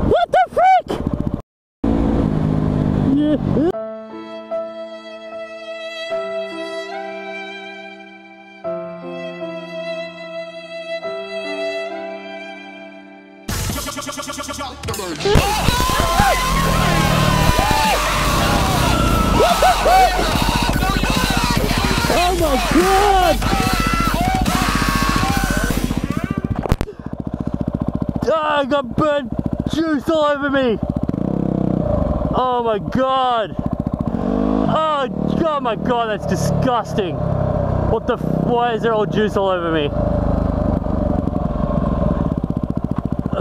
What the frick? Oh my god! Oh, I got burnt juice all over me! Oh my god! Oh my god, that's disgusting! What the why is there all juice all over me?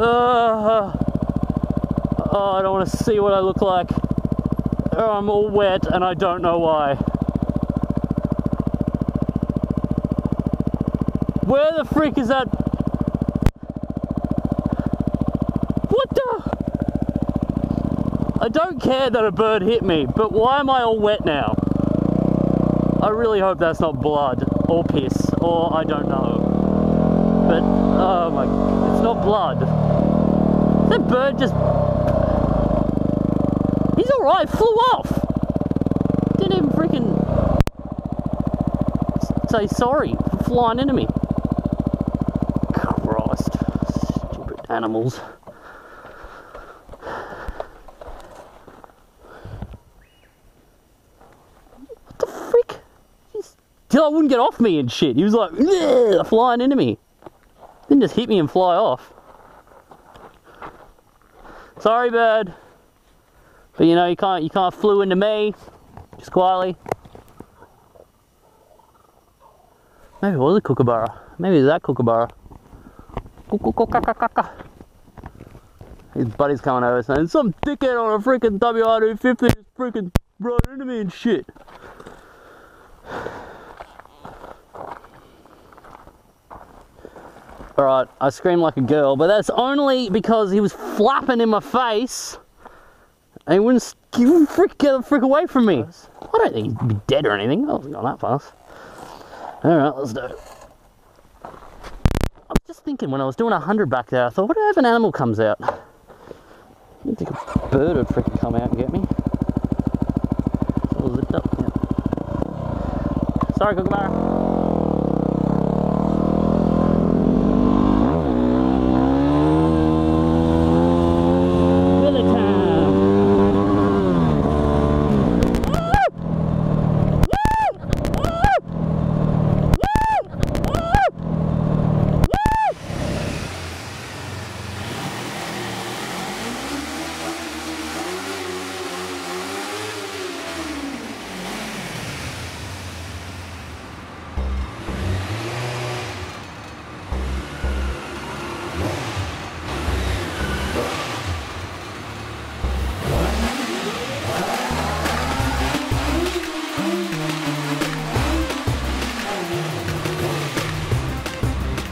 Oh, I don't want to see what I look like. Oh, I'm all wet and I don't know why. Where the frick is that? What the? I don't care that a bird hit me, but why am I all wet now? I really hope that's not blood or piss or I don't know. But, oh my, it's not blood. That bird just... He's alright, flew off! Didn't even freaking say sorry for flying into me. Christ. Stupid animals. What the frick? Till I wouldn't get off me and shit. He was like, flying into me. Didn't just hit me and fly off. Sorry, bird. But you know, you can't flew into me. Just quietly. Maybe it was a kookaburra. Maybe it was that kookaburra. His buddy's coming over saying, some dickhead on a freaking WR250 just freaking rode into me and shit. Alright, I screamed like a girl, but that's only because he was flapping in my face and he wouldn't get the frick away from me. I don't think he'd be dead or anything. I wasn't going that fast. Alright, let's do it. I was just thinking when I was doing 100 back there, I thought, what if an animal comes out? I didn't think a bird would freaking come out and get me. It's all zipped up, yeah. Sorry, kookaburra.